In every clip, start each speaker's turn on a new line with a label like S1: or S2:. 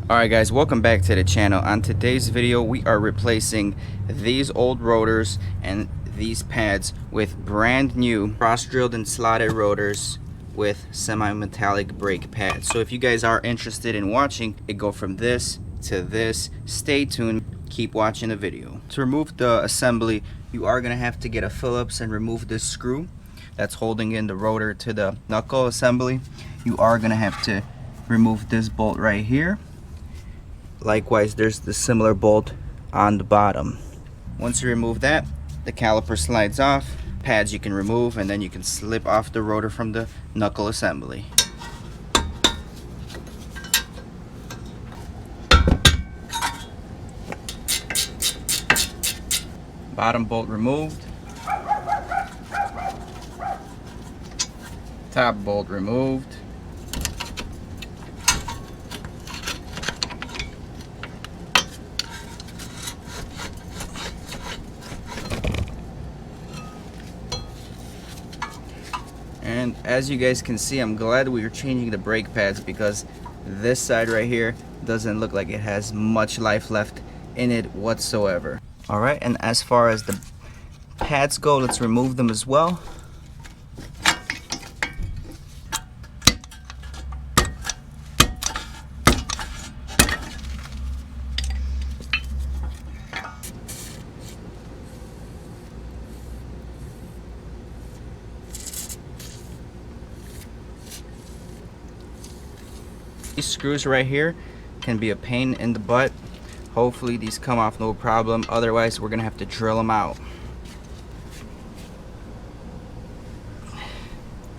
S1: Alright guys, welcome back to the channel. On today's video we are replacing these old rotors and these pads with brand new cross-drilled and slotted rotors with semi-metallic brake pads. So if you guys are interested in watching it go from this to this, stay tuned, keep watching the video. To remove the assembly, you are going to have to get a Phillips and remove this screw that's holding in the rotor to the knuckle assembly. You are going to have to remove this bolt right here. Likewise, there's the similar bolt on the bottom. Once you remove that, the caliper slides off. Pads you can remove, and then you can slip off the rotor from the knuckle assembly. Bottom bolt removed. Top bolt removed. And as you guys can see, I'm glad we are changing the brake pads because this side right here doesn't look like it has much life left in it whatsoever. Alright, and as far as the pads go, let's remove them as well. These screws right here can be a pain in the butt. Hopefully these come off no problem, otherwise we're gonna have to drill them out.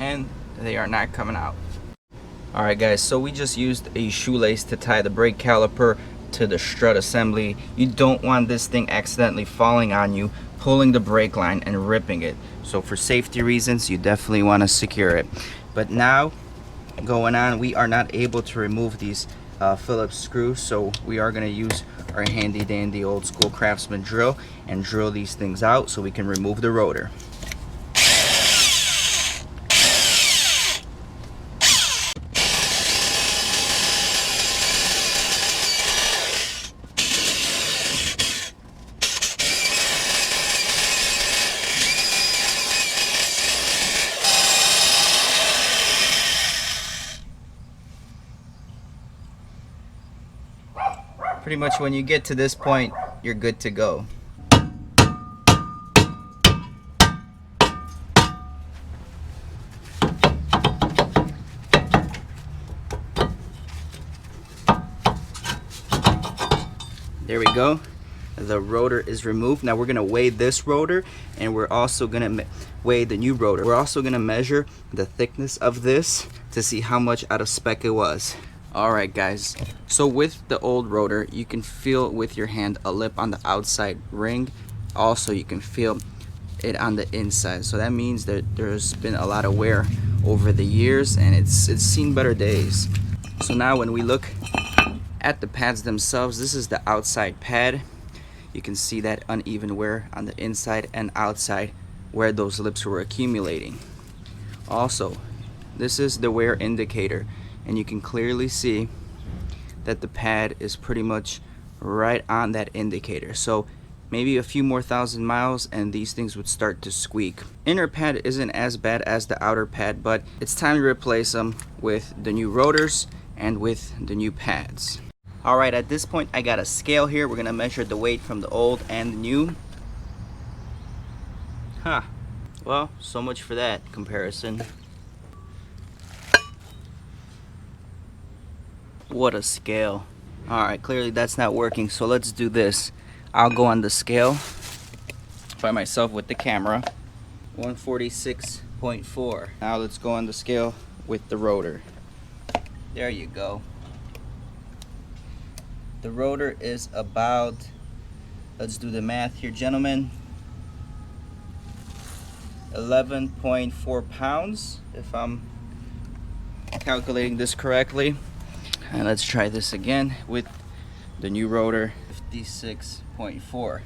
S1: And they are not coming out. Alright guys, so we just used a shoelace to tie the brake caliper to the strut assembly. You don't want this thing accidentally falling on you, pulling the brake line and ripping it. So for safety reasons, you definitely want to secure it. But now going on, we are not able to remove these Phillips screws, so we are going to use our handy dandy old school Craftsman drill and drill these things out so we can remove the rotor. Pretty much when you get to this point, you're good to go. There we go. The rotor is removed. Now we're going to weigh this rotor, and we're also going to weigh the new rotor. We're also going to measure the thickness of this to see how much out of spec it was. Alright guys, so with the old rotor, you can feel with your hand a lip on the outside ring. Also, you can feel it on the inside. So that means that there's been a lot of wear over the years, and it's seen better days. So now when we look at the pads themselves, this is the outside pad. You can see that uneven wear on the inside and outside where those lips were accumulating. Also, this is the wear indicator, and you can clearly see that the pad is pretty much right on that indicator. So maybe a few more thousand miles and these things would start to squeak. Inner pad isn't as bad as the outer pad, but it's time to replace them with the new rotors and with the new pads. Alright, at this point I got a scale here. We're gonna measure the weight from the old and the new. Well, so much for that comparison. What a scale. Alright, clearly that's not working, so let's do this. I'll go on the scale by myself with the camera. 146.4. Now let's go on the scale with the rotor. There you go. The rotor is about, let's do the math here, gentlemen, 11.4 pounds, if I'm calculating this correctly. And let's try this again with the new rotor, 56.4.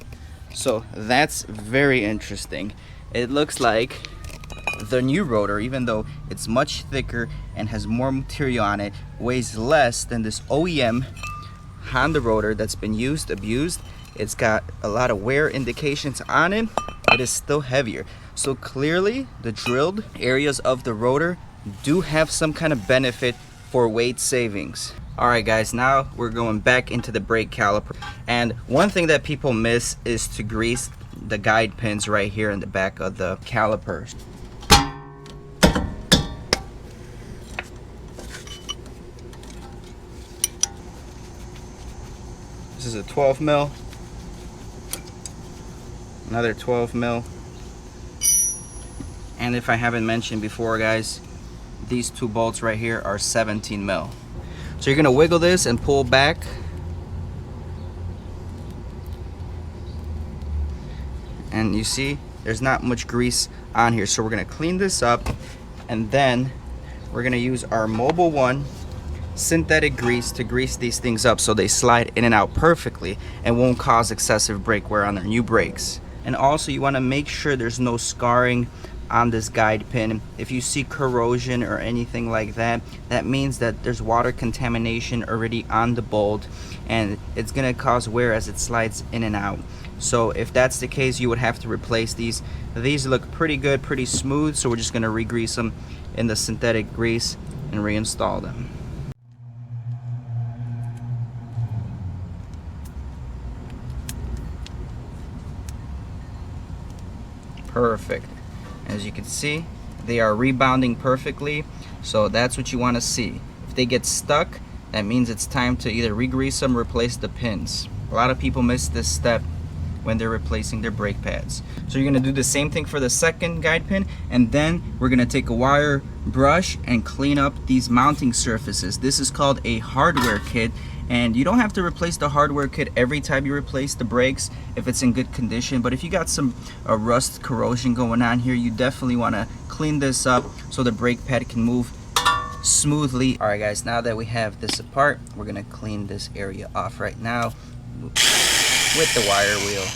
S1: So that's very interesting. It looks like the new rotor, even though it's much thicker and has more material on it, weighs less than this OEM Honda rotor that's been used, abused. It's got a lot of wear indications on it. It is still heavier. So clearly the drilled areas of the rotor do have some kind of benefit for weight savings. Alright guys, now we're going back into the brake caliper. And one thing that people miss is to grease the guide pins right here in the back of the calipers. This is a 12 mil, another 12 mil. And if I haven't mentioned before guys, these two bolts right here are 17 mil. So you're gonna wiggle this and pull back. And you see, there's not much grease on here. So we're gonna clean this up, and then we're gonna use our Mobile One synthetic grease to grease these things up so they slide in and out perfectly and won't cause excessive brake wear on their new brakes. And also you wanna make sure there's no scarring on this guide pin. If you see corrosion or anything like that, that means that there's water contamination already on the bolt and it's gonna cause wear as it slides in and out. So if that's the case, you would have to replace these. These look pretty good, pretty smooth, so we're just gonna re-grease them in the synthetic grease and reinstall them. Perfect. As you can see, they are rebounding perfectly, so that's what you want to see. If they get stuck, that means it's time to either re-grease them or replace the pins. A lot of people miss this step when they're replacing their brake pads. So you're going to do the same thing for the second guide pin, and then we're going to take a wire brush and clean up these mounting surfaces. This is called a hardware kit, and you don't have to replace the hardware kit every time you replace the brakes if it's in good condition. But if you got some rust corrosion going on here, you definitely want to clean this up so the brake pad can move smoothly. Alright guys, now that we have this apart, we're going to clean this area off right now with the wire wheel.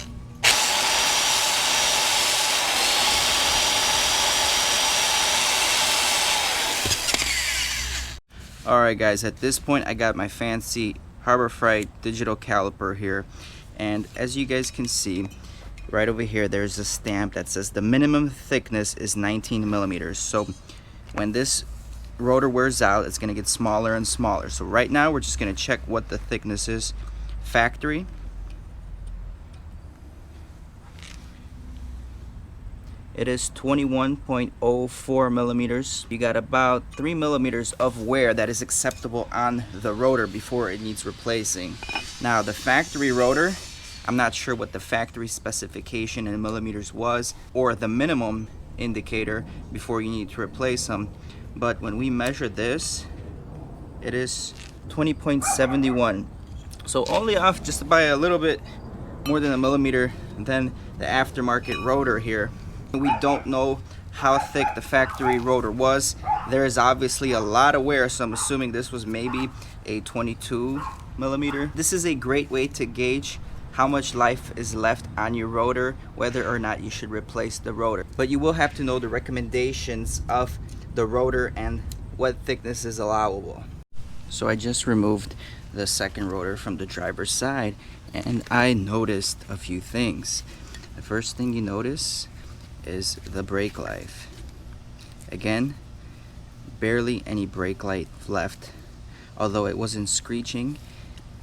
S1: Alright guys, at this point I got my fancy Harbor Freight digital caliper here, and as you guys can see right over here, there's a stamp that says the minimum thickness is 19 millimeters. So when this rotor wears out, it's going to get smaller and smaller. So right now we're just going to check what the thickness is factory. It is 21.04 millimeters. You got about 3 millimeters of wear that is acceptable on the rotor before it needs replacing. Now the factory rotor, I'm not sure what the factory specification in millimeters was, or the minimum indicator before you need to replace them. But when we measure this, it is 20.71. So only off just by a little bit more than a millimeter than the aftermarket rotor here. We don't know how thick the factory rotor was. There is obviously a lot of wear, so I'm assuming this was maybe a 22 millimeter. This is a great way to gauge how much life is left on your rotor, whether or not you should replace the rotor. But you will have to know the recommendations of the rotor and what thickness is allowable. So I just removed the second rotor from the driver's side, and I noticed a few things. The first thing you notice is the brake life. Again, barely any brake life left. Although it wasn't screeching,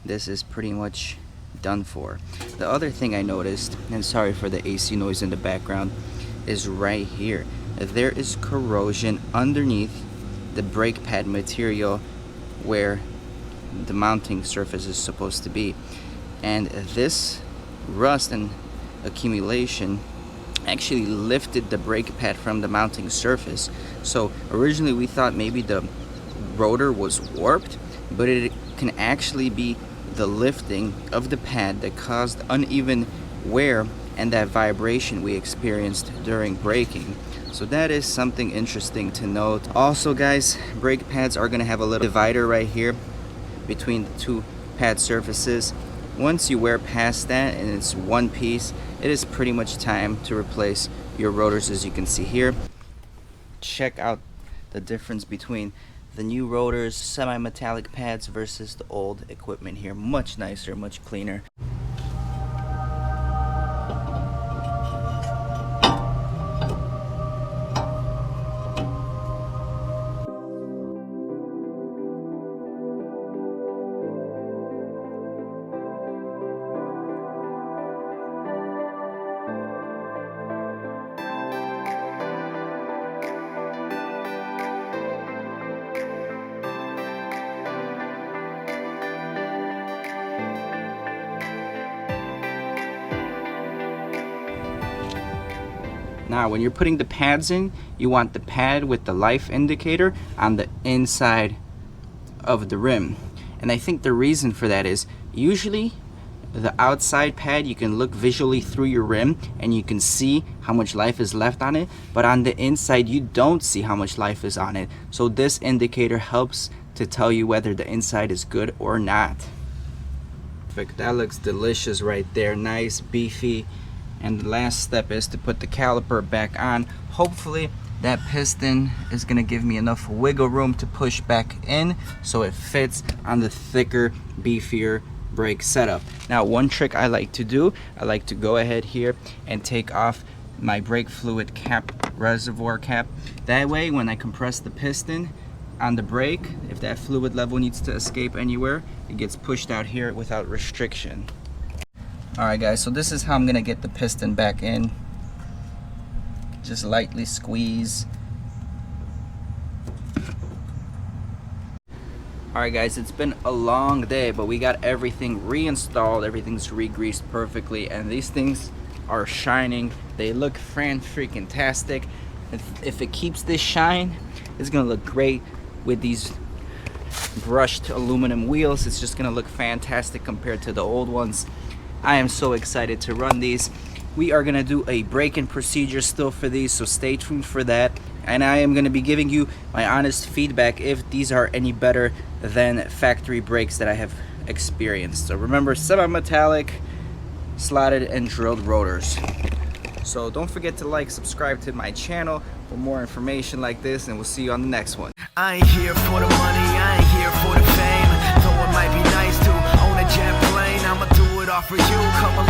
S1: this is pretty much done for. The other thing I noticed, and sorry for the AC noise in the background, is right here. There is corrosion underneath the brake pad material where the mounting surface is supposed to be. And this rust and accumulation actually lifted the brake pad from the mounting surface. So originally we thought maybe the rotor was warped, but it can actually be the lifting of the pad that caused uneven wear and that vibration we experienced during braking. So that is something interesting to note. Also guys, brake pads are going to have a little divider right here between the two pad surfaces. Once you wear past that and it's one piece, it is pretty much time to replace your rotors, as you can see here. Check out the difference between the new rotors, semi-metallic pads versus the old equipment here. Much nicer, much cleaner. Now, when you're putting the pads in, you want the pad with the life indicator on the inside of the rim. And I think the reason for that is usually the outside pad, you can look visually through your rim and you can see how much life is left on it, but on the inside you don't see how much life is on it. So this indicator helps to tell you whether the inside is good or not. Perfect. That looks delicious right there. Nice, beefy. And the last step is to put the caliper back on. Hopefully that piston is going to give me enough wiggle room to push back in so it fits on the thicker, beefier brake setup. Now, one trick I like to do, I like to go ahead here and take off my brake fluid cap, reservoir cap. That way, when I compress the piston on the brake, if that fluid level needs to escape anywhere, it gets pushed out here without restriction. Alright guys, so this is how I'm gonna get the piston back in. Just lightly squeeze. Alright guys, it's been a long day, but we got everything reinstalled, everything's re-greased perfectly, and these things are shining. They look fan-freaking-tastic. If it keeps this shine, it's gonna look great with these brushed aluminum wheels. It's just gonna look fantastic compared to the old ones. I am so excited to run these. We are gonna do a break-in procedure still for these, so stay tuned for that. And I am gonna be giving you my honest feedback if these are any better than factory brakes that I have experienced. So remember, semi-metallic, slotted and drilled rotors. So don't forget to like, subscribe to my channel for more information like this, and we'll see you on the next one.
S2: I ain't here for the money, I ain't here for the fame. Though it might be nice to own a jet plane, I'ma do it all for you. Come along.